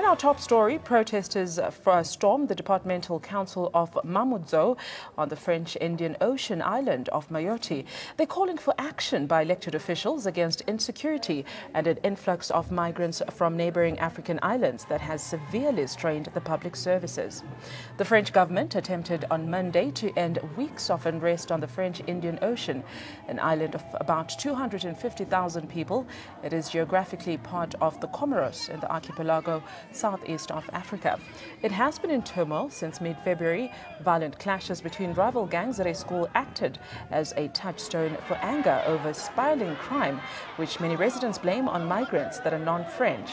our top story, protesters stormed the Departmental Council of Mamoudzou on the French Indian Ocean island of Mayotte. They're calling for action by elected officials against insecurity and an influx of migrants from neighboring African islands that has severely strained the public services. The French government attempted on Monday to end weeks of unrest on the French Indian Ocean, an island of about 250,000 people. It is geographically part of the Comoros in the archipelago southeast of Africa. It has been in turmoil since mid-February. Violent clashes between rival gangs at a school acted as a touchstone for anger over spiraling crime, which many residents blame on migrants that are non-French.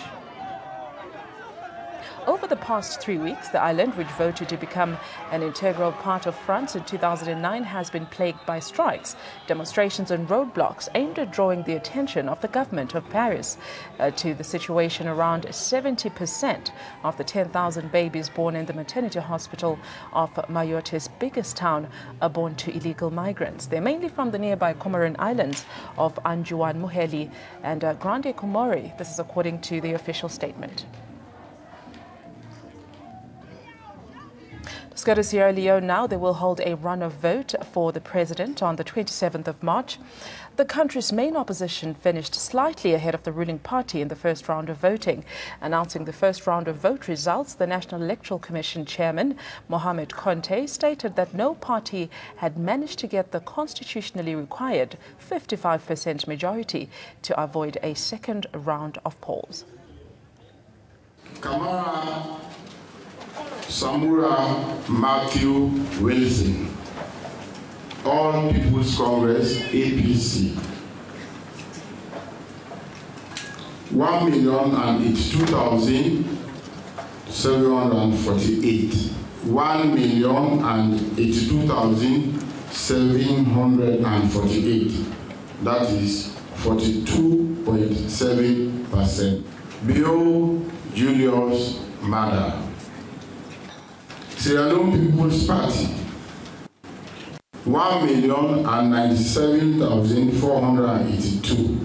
Over the past 3 weeks, the island, which voted to become an integral part of France in 2009, has been plagued by strikes, demonstrations and roadblocks aimed at drawing the attention of the government of Paris to the situation. Around 70% of the 10,000 babies born in the maternity hospital of Mayotte's biggest town are born to illegal migrants. They're mainly from the nearby Comoran islands of Anjouan Moheli and Grande Comore. This is according to the official statement. Let's go to Sierra Leone now. They will hold a run of vote for the president on the 27th of March. The country's main opposition finished slightly ahead of the ruling party in the first round of voting. Announcing the first round of vote results, the National Electoral Commission chairman, Mohamed Conte, stated that no party had managed to get the constitutionally required 55% majority to avoid a second round of polls. Kamara Samura Matthew Wilson, All People's Congress, APC, 1,082,748. 1,082,748. That is 42.7%. Bill Julius Mada, Sierra Leone People's Party, 1,097,482.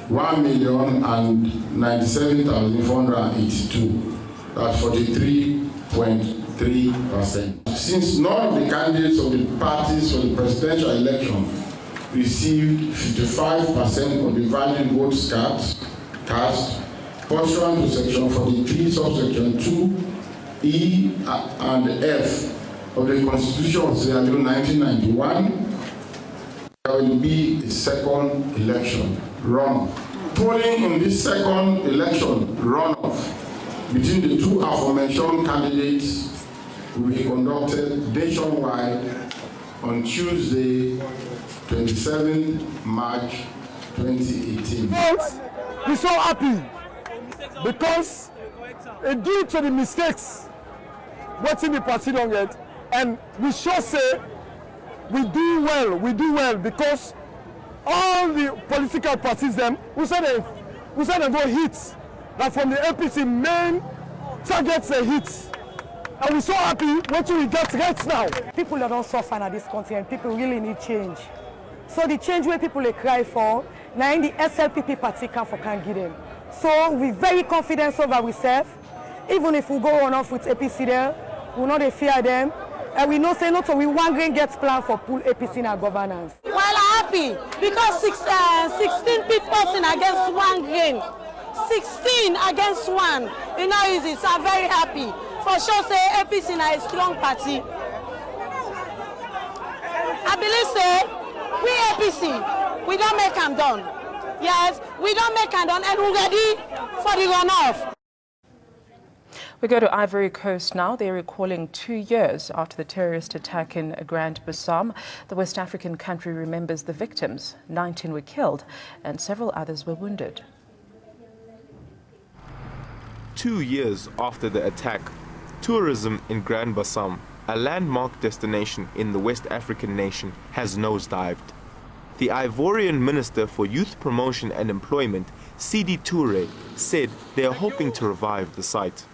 1,097,482. That's 43.3%. Since none of the candidates of the parties for the presidential election received 55% of the valid votes cast, pursuant to Section 43, subsection 2E and F of the Constitution of Sierra Leone 1991, there will be a second election runoff. Polling in this second election runoff between the two aforementioned candidates will be conducted nationwide on Tuesday, 27th March 2018. We're so happy because due to the mistakes what's in the party don't get, and we sure say we do well because all the political parties them we said they go hits, like from the APC main targets the hits, and we're so happy what we get right now. People that don't suffer at this country and people really need change. So the change where people they cry for, now in the SLPP party can give them. So we're very confident over ourselves. Even if we go on off with APC there, we know they fear them. And we know say no, so we one grain gets plan for pull APC in our governance. Well, I'm happy because 16 people against 1 grain. 16 against 1. You know, easy. So I'm very happy. For sure, say APC is a strong party. I believe say we APC, we don't make them done. Yes, we don't make them done, and we're ready for the runoff. We go to Ivory Coast now. They are recalling 2 years after the terrorist attack in Grand Bassam. The West African country remembers the victims. 19 were killed and several others were wounded. 2 years after the attack, tourism in Grand Bassam, a landmark destination in the West African nation, has nosedived. The Ivorian Minister for Youth Promotion and Employment, Sidi Touré, said they are hoping to revive the site.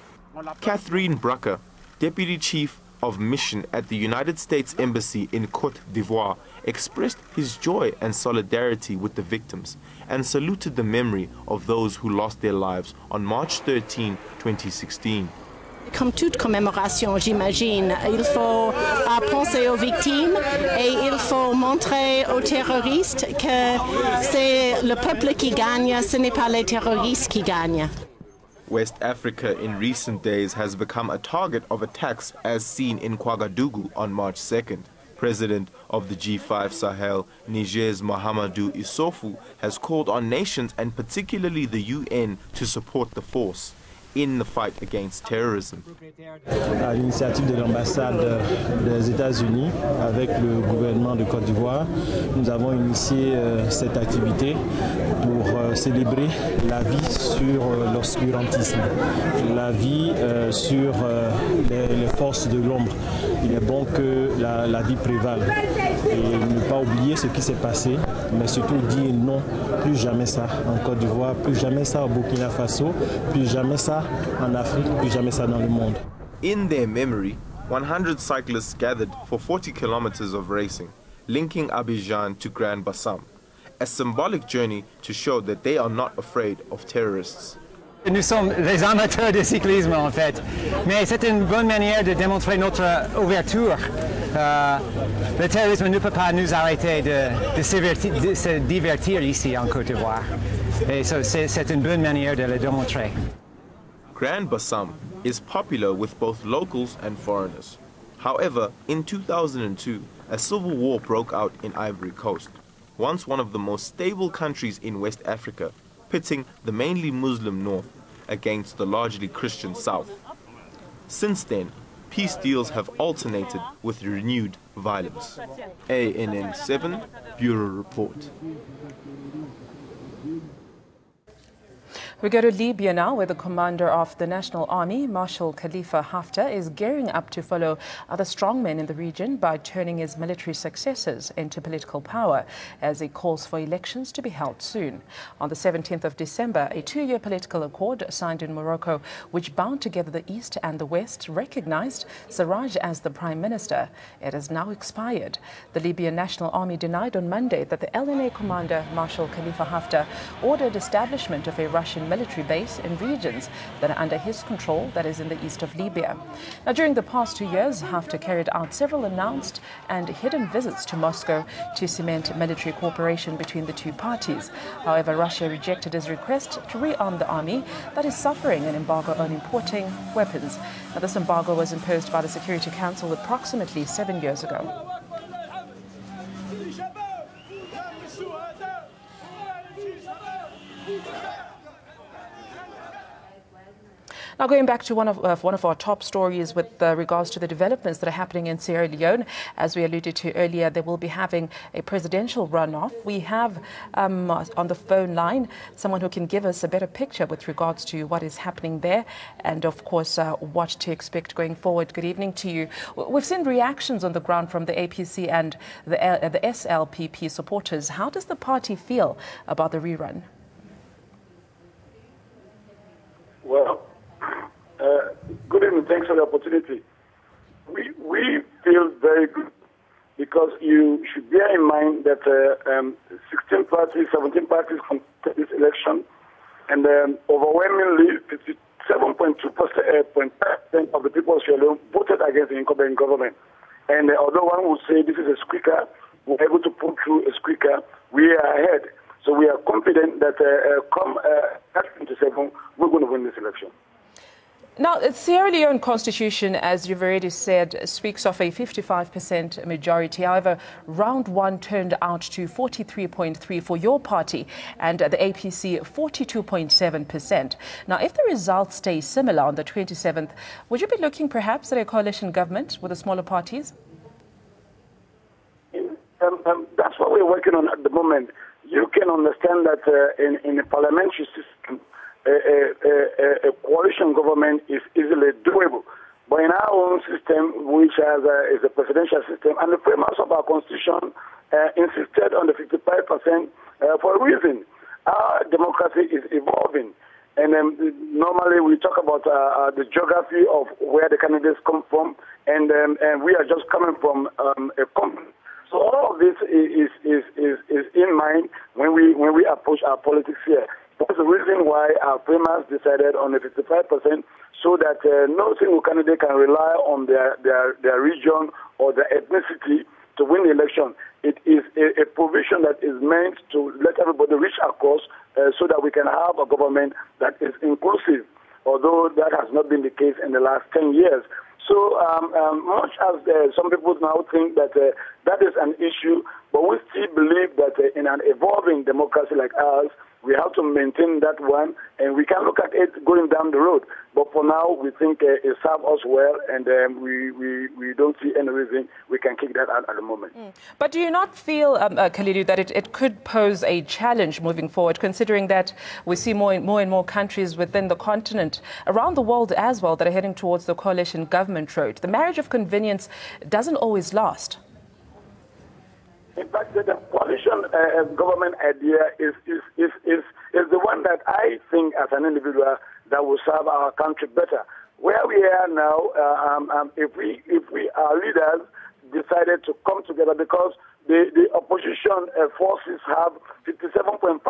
Catherine Brucker, Deputy Chief of mission at the United States Embassy in Côte d'Ivoire, expressed his joy and solidarity with the victims and saluted the memory of those who lost their lives on March 13, 2016. Comme toute commémoration, j'imagine, il faut penser aux victimes et il faut montrer aux terroristes que c'est le peuple qui gagne, ce n'est pas les terroristes qui gagnent. West Africa in recent days has become a target of attacks as seen in Ouagadougou on March 2nd. President of the G5 Sahel, Niger's Mahamadou Issoufou, has called on nations and particularly the UN to support the force in the fight against terrorism. À l'initiative de l'ambassade des États-Unis avec le gouvernement de Côte d'Ivoire, nous avons initié cette activité pour célébrer la vie sur l'obscurantisme, la vie sur les forces de l'ombre. Il est bon que la vie prévale et ne pas oublier ce qui s'est passé, mais surtout dire non, plus jamais ça en Côte d'Ivoire, plus jamais ça au Burkina Faso, plus jamais ça en Afrique, plus jamais ça dans le monde. In their memory, 100 cyclists gathered for 40 kilometers of racing, linking Abidjan to Grand Bassam, a symbolic journey to show that they are not afraid of terrorists. Nous sommes les amateurs de cyclisme en fait, mais c'est une bonne manière de démontrer notre ouverture. Le terrorisme ne peut pas nous arrêter de se divertir ici en Côte d'Ivoire. Et c'est une bonne manière de le démontrer. Grand Bassam is popular with both locals and foreigners. However, in 2002, a civil war broke out in Ivory Coast, once one of the most stable countries in West Africa, pitting the mainly Muslim north against the largely Christian south. Since then, peace deals have alternated with renewed violence. ANN7 Bureau Report. We go to Libya now, where the commander of the National Army, Marshal Khalifa Haftar, is gearing up to follow other strongmen in the region by turning his military successors into political power, as he calls for elections to be held soon. On the 17th of December, a 2-year political accord signed in Morocco, which bound together the East and the West, recognized Sarraj as the Prime Minister. It has now expired. The Libyan National Army denied on Monday that the LNA commander, Marshal Khalifa Haftar, ordered establishment of a Russian military base in regions that are under his control, that is in the east of Libya. Now, during the past 2 years, Haftar carried out several announced and hidden visits to Moscow to cement military cooperation between the two parties. However, Russia rejected his request to rearm the army that is suffering an embargo on importing weapons. Now, this embargo was imposed by the Security Council approximately 7 years ago. Now, going back to one of our top stories with regards to the developments that are happening in Sierra Leone, as we alluded to earlier, they will be having a presidential runoff. We have on the phone line someone who can give us a better picture with regards to what is happening there and, of course, what to expect going forward. Good evening to you. We've seen reactions on the ground from the APC and the SLPP supporters. How does the party feel about the rerun? Well, good evening. Thanks for the opportunity. We feel very good because you should bear in mind that 16 parties, 17 parties contested this election, and overwhelmingly 57.2% of the people of Sierra Leone voted against the incumbent government. And although one would say this is a squeaker, we're able to put through a squeaker, we are ahead. So we are confident that come 2027, we're going to win this election. Now, the Sierra Leone constitution, as you've already said, speaks of a 55% majority. However, round one turned out to 43.3% for your party and the APC 42.7%. Now, if the results stay similar on the 27th, would you be looking perhaps at a coalition government with the smaller parties? That's what we're working on at the moment. You can understand that in a parliamentary system, a coalition government is easily doable. But in our own system, which is a presidential system, and the framers of our constitution insisted on the 55% for a reason. Our democracy is evolving. And normally we talk about the geography of where the candidates come from, and we are just coming from a company. So all of this is in mind when we approach our politics here. That's the reason why our framers decided on a 55%, so that no single candidate can rely on their region or their ethnicity to win the election. It is a provision that is meant to let everybody reach across so that we can have a government that is inclusive, although that has not been the case in the last 10 years. So much as some people now think that that is an issue, but we still believe that in an evolving democracy like ours, we have to maintain that one, and we can look at it going down the road. But for now, we think it serves us well, and we don't see any reason we can kick that out at the moment. But do you not feel, Khalilu, that it could pose a challenge moving forward, considering that we see more and more countries within the continent, around the world as well, that are heading towards the coalition government road? The marriage of convenience doesn't always last. In fact, the coalition government idea is the one that I think, as an individual, that will serve our country better. Where we are now, if our leaders decided to come together, because the opposition forces have 57.5%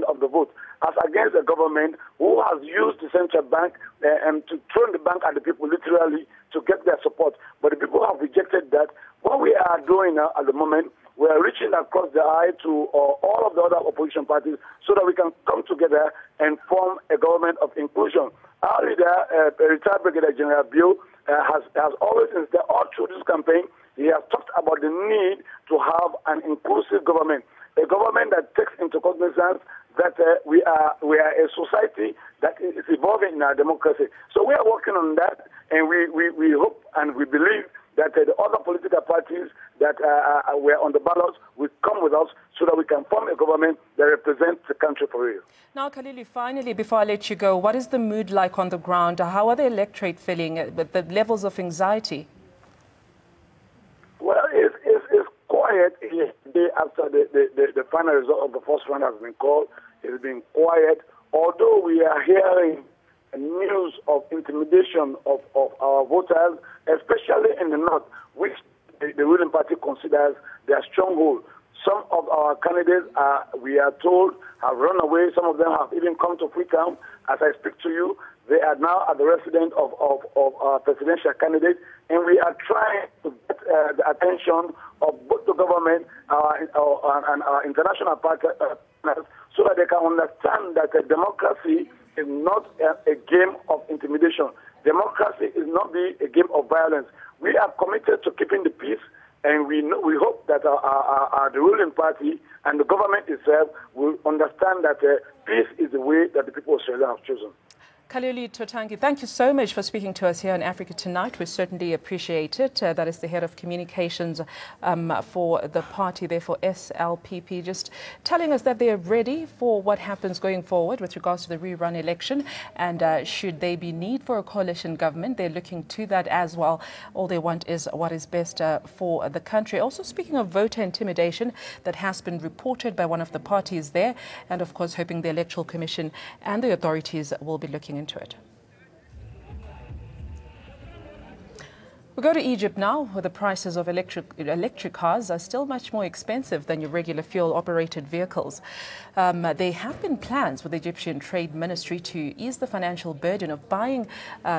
of the vote, as against a government who has used the central bank to throw the bank at the people, literally, to get their support. But the people have rejected that. What we are doing now at the moment, we are reaching across the aisle to all of the other opposition parties so that we can come together and form a government of inclusion. Our leader, retired Brigadier General Bill, has always, all through this campaign, he has talked about the need to have an inclusive government, a government that takes into cognizance that we are a society that is evolving in our democracy. So we are working on that, and we hope and we believe that the other political parties that were on the ballot will come with us so that we can form a government that represents the country for real. Now, Khalilu, finally, before I let you go, what is the mood like on the ground? How are the electorate feeling with the levels of anxiety? Well, it's quiet. Yesterday, after the final result of the first round has been called, it's been quiet, although we are hearing news of intimidation of our voters, especially in the north, which the ruling party considers their stronghold. Some of our candidates, we are told, have run away. Some of them have even come to Freetown. As I speak to you, they are now at the residence of our presidential candidate, and we are trying to get the attention of both the government and our international partners so that they can understand that democracy is not a game of intimidation. Democracy is not a game of violence. We are committed to keeping the peace, and we hope that the ruling party and the government itself will understand that peace is the way that the people of Australia have chosen. Khalilu Totangi, thank you so much for speaking to us here in Africa Tonight. We certainly appreciate it. That is the head of communications for the party there for SLPP, just telling us that they are ready for what happens going forward with regards to the rerun election, and should there be need for a coalition government, they're looking to that as well. All they want is what is best for the country. Also, speaking of voter intimidation, that has been reported by one of the parties there, and of course hoping the Electoral Commission and the authorities will be looking into it. We go to Egypt now, where the prices of electric cars are still much more expensive than your regular fuel-operated vehicles. There have been plans with the Egyptian Trade Ministry to ease the financial burden of buying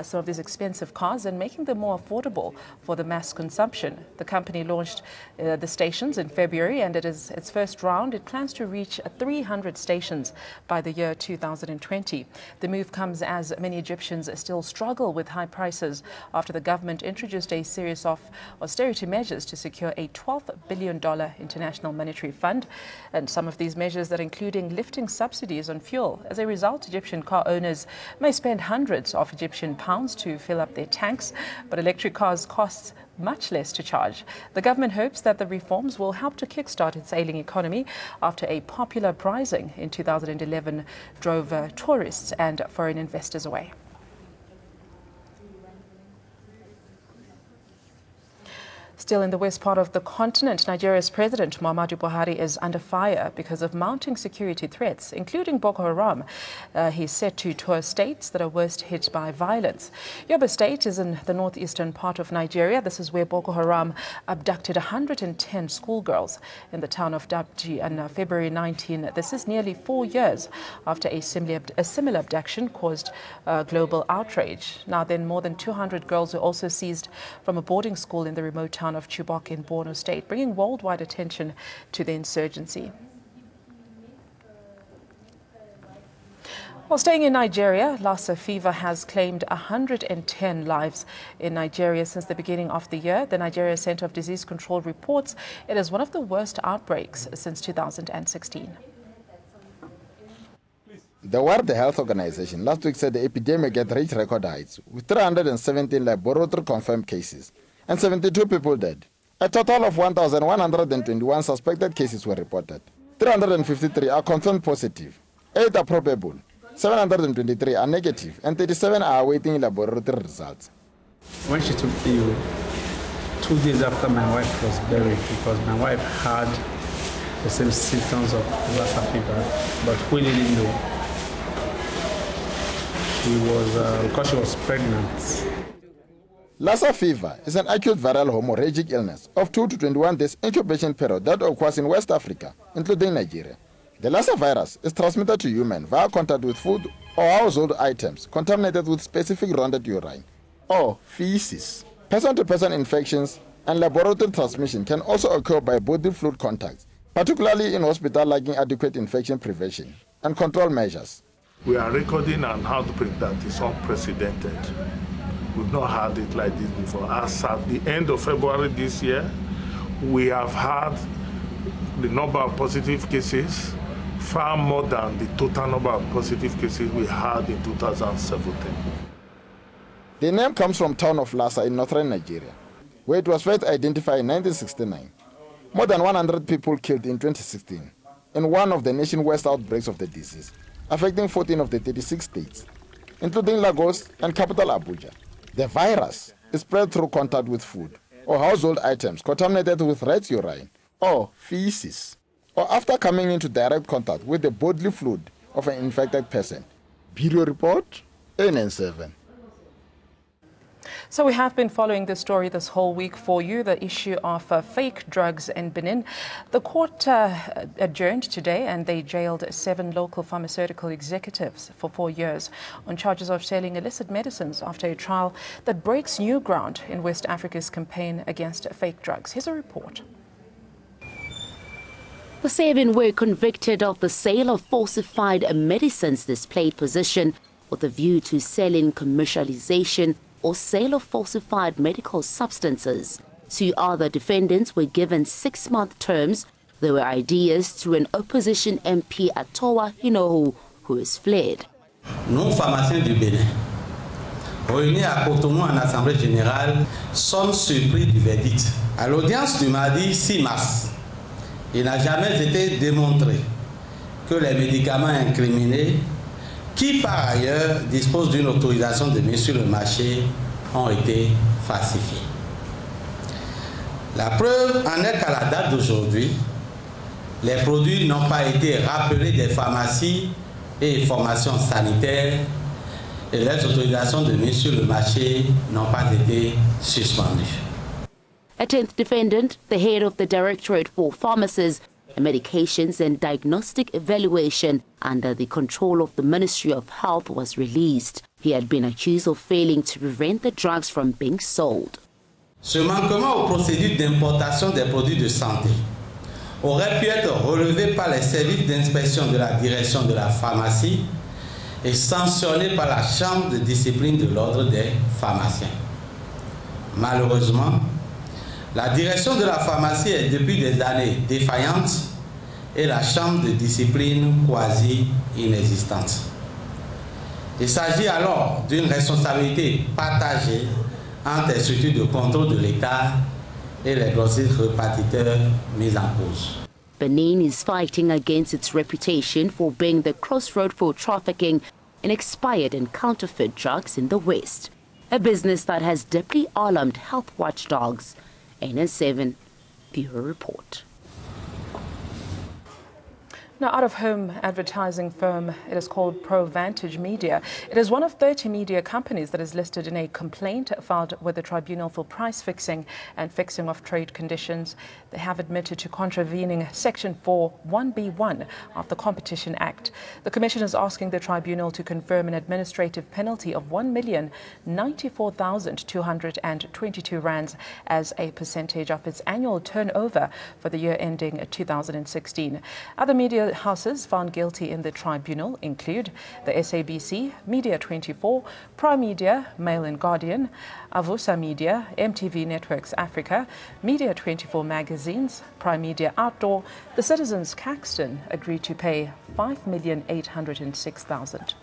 some of these expensive cars and making them more affordable for the mass consumption. The company launched the stations in February, and it is its first round. It plans to reach 300 stations by the year 2020. The move comes as many Egyptians still struggle with high prices after the government introduced a series of austerity measures to secure a $12 billion international monetary fund, and some of these measures that including lifting subsidies on fuel. As a result, Egyptian car owners may spend hundreds of Egyptian pounds to fill up their tanks, but electric cars cost much less to charge. The government hopes that the reforms will help to kickstart its ailing economy after a popular uprising in 2011 drove tourists and foreign investors away. Still in the west part of the continent, Nigeria's President Muhammadu Buhari is under fire because of mounting security threats, including Boko Haram. He's set to tour states that are worst hit by violence. Yobe State is in the northeastern part of Nigeria. This is where Boko Haram abducted 110 schoolgirls in the town of Dabji on February 19. This is nearly 4 years after a similar abduction caused global outrage. Now then, more than 200 girls were also seized from a boarding school in the remote town of Chibok in Borno State, bringing worldwide attention to the insurgency. While staying in Nigeria, Lassa fever has claimed 110 lives in Nigeria since the beginning of the year. The Nigeria Center of Disease Control reports it is one of the worst outbreaks since 2016. The World Health Organization last week said the epidemic had reached record heights, with 317 laboratory-confirmed cases and 72 people dead. A total of 1,121 suspected cases were reported. 353 are confirmed positive, 8 are probable, 723 are negative, and 37 are awaiting laboratory results. When she took ill, 2 days after my wife was buried, because my wife had the same symptoms of Lassa fever, but we didn't know. Because she was pregnant. Lassa fever is an acute viral hemorrhagic illness of 2 to 21 days incubation period that occurs in West Africa, including Nigeria. The Lassa virus is transmitted to humans via contact with food or household items contaminated with specific rounded urine or feces. Person-to-person infections and laboratory transmission can also occur by body fluid contacts, particularly in hospitals lacking adequate infection prevention and control measures. We are recording an outbreak that is unprecedented. We've not had it like this before. As at the end of February this year, we have had the number of positive cases far more than the total number of positive cases we had in 2017. The name comes from the town of Lassa in northern Nigeria, where it was first identified in 1969. More than 100 people killed in 2016 in one of the nation's worst outbreaks of the disease, affecting 14 of the 36 states, including Lagos and capital Abuja. The virus is spread through contact with food or household items contaminated with rat's urine or feces, or after coming into direct contact with the bodily fluid of an infected person. Bureau Report, NN7. So we have been following this story this whole week for you, the issue of fake drugs in Benin. The court adjourned today and they jailed 7 local pharmaceutical executives for 4 years on charges of selling illicit medicines after a trial that breaks new ground in West Africa's campaign against fake drugs. Here's a report. The 7 were convicted of the sale of falsified medicines displayed possession with a view to selling, commercialization or sale of falsified medical substances. 2 other defendants were given 6-month terms. They were ideas to an opposition MP at Towa Hinohu, who has fled. Nous, pharmaciens du Bénin, réunis à Cotonou en Assemblée générale, sommes surpris du verdict. À l'audience du mardi 6 mars, il n'a jamais été démontré que les médicaments incriminés, qui par ailleurs disposent d'une autorisation de mise sur le marché, ont été falsifiés. La preuve en est qu'à la date d'aujourd'hui, les produits n'ont pas été rappelés des pharmacies et formations sanitaires et les autorisations de mise sur le marché n'ont pas été suspendues. A 10th defendant, the head of the Directorate for Pharmacies, Medications and Diagnostic Evaluation under the control of the Ministry of Health, was released. He had been accused of failing to prevent the drugs from being sold. Ce manquement aux procédures d'importation des produits de santé aurait pu être relevé par les services d'inspection de la direction de la pharmacie et sanctionné par la Chambre de discipline de l'ordre des pharmaciens. Malheureusement, la direction de la pharmacie est depuis des années défaillante et la chambre de discipline quasi inexistante. Il s'agit alors d'une responsabilité partagée entre les structures de contrôle de l'État et les grossistes répartiteurs mis en cause. Benin is fighting against its reputation for being the crossroad for trafficking in expired and counterfeit drugs in the West, a business that has deeply alarmed health watchdogs. ANN7 Bureau Report. Now, out-of-home advertising firm, it is called ProVantage Media. It is one of 30 media companies that is listed in a complaint filed with the Tribunal for Price Fixing and Fixing of Trade Conditions. They have admitted to contravening Section 4(1)(b)(1) of the Competition Act. The Commission is asking the Tribunal to confirm an administrative penalty of 1,094,222 rands as a percentage of its annual turnover for the year ending 2016. Other media houses found guilty in the tribunal include the SABC, Media 24, Prime Media, Mail and Guardian, Avusa Media, MTV Networks Africa, Media 24 Magazines, Prime Media Outdoor. The Citizens Caxton agreed to pay $5,806,000.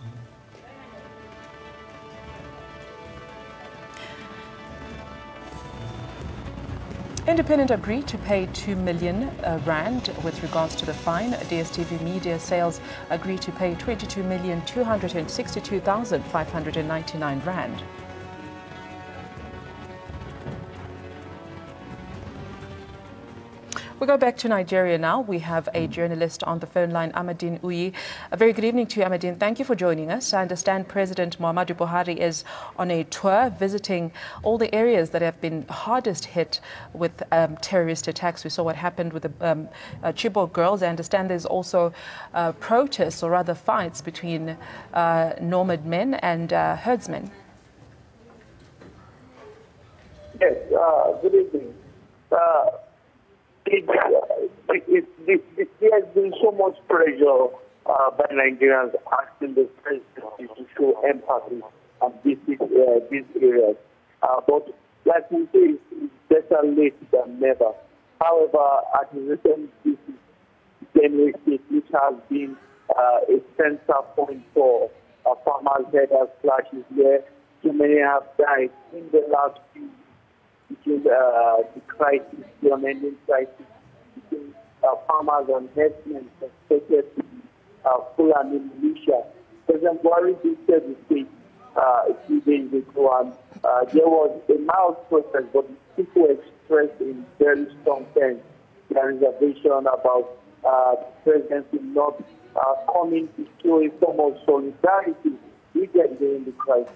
Independent agreed to pay 2 million rand with regards to the fine. DSTV Media Sales agreed to pay 22,262,599 rand. We go back to Nigeria now. We have a journalist on the phone line, Amadine Uyi. A very good evening to you, Amadine. Thank you for joining us. I understand President Muhammadu Buhari is on a tour visiting all the areas that have been hardest hit with terrorist attacks. We saw what happened with the Chibok girls. I understand there's also protests, or rather fights, between nomad men and herdsmen. Yes, good evening. There has been so much pressure by Nigerians asking the president to show empathy and visit these areas. But like we say, it's better late than never. However, at the recent visit to Benue State, which has been a center point for farmers' headers clashes where so many have died in the last few between the crisis, the unending crisis between farmers and herdsmen, especially Fulani militia. President Buhari visited the state a few days ago, and there was a mild protest, but people expressed in very strong terms their reservation about the presidency not coming to show a form of solidarity with them during the crisis.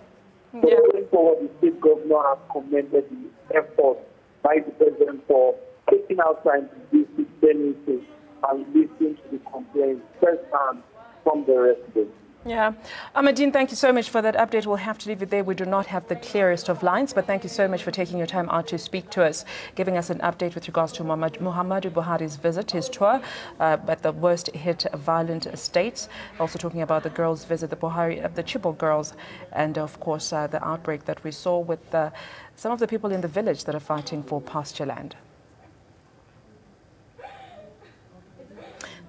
So going forward, the state governor has commended the effort by the president for taking out time to visit Benue State and listen to the complaints firsthand from the residents. Yeah. Amadine, thank you so much for that update. We'll have to leave it there. We do not have the clearest of lines, but thank you so much for taking your time out to speak to us, giving us an update with regards to Muhammadu Buhari's visit, his tour at the worst hit violent states. Also talking about the girls' visit, the Chibok girls, and of course the outbreak that we saw with some of the people in the village that are fighting for pasture land.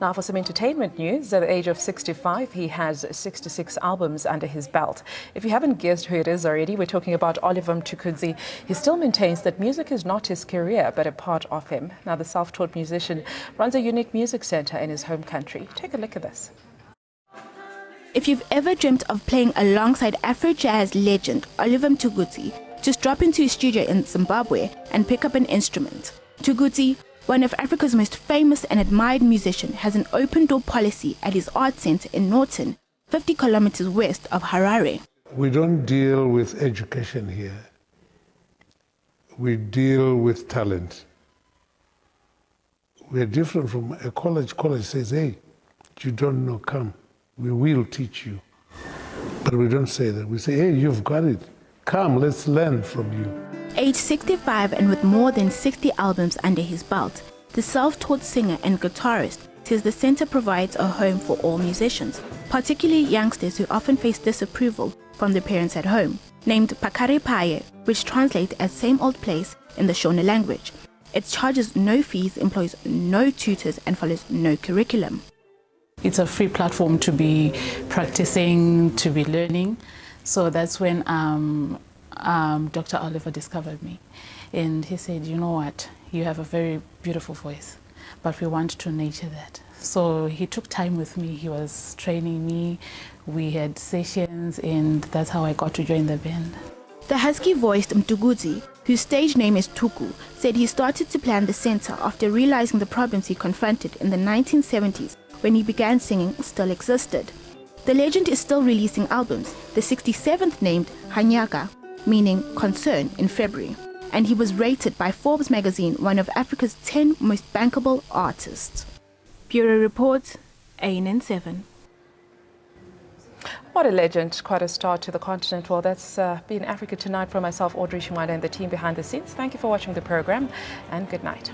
Now for some entertainment news, at the age of 65, he has 66 albums under his belt. If you haven't guessed who it is already, we're talking about Oliver Mtukudzi. He still maintains that music is not his career, but a part of him. Now the self-taught musician runs a unique music center in his home country. Take a look at this. If you've ever dreamt of playing alongside Afro-jazz legend Oliver Mtukudzi, just drop into his studio in Zimbabwe and pick up an instrument. Mtukudzi, one of Africa's most famous and admired musicians, has an open-door policy at his art center in Norton, 50 kilometers west of Harare. We don't deal with education here. We deal with talent. We are different from a college. College says, hey, you don't know, come. We will teach you. But we don't say that. We say, hey, you've got it. Come, let's learn from you. Age 65 and with more than 60 albums under his belt, the self-taught singer and guitarist says the center provides a home for all musicians, particularly youngsters who often face disapproval from their parents at home. Named Pakare Paye, which translates as same old place in the Shona language. It charges no fees, employs no tutors and follows no curriculum. It's a free platform to be practicing, to be learning. So that's when Dr. Oliver discovered me, and he said, you know what, you have a very beautiful voice, but we want to nurture that. So he took time with me, he was training me, we had sessions, and that's how I got to join the band. The husky-voiced Mtukudzi, whose stage name is Tuku, said he started to plan the center after realizing the problems he confronted in the 1970s when he began singing still existed. The legend is still releasing albums, the 67th named Hanyaka, meaning concern, in February, and he was rated by Forbes magazine one of Africa's 10 most bankable artists. Bureau Report, ANN7. What a legend, quite a star to the continent. Well, that's been Africa Tonight from myself, Audrey Shumwanda, and the team behind the scenes. Thank you for watching the program, and good night.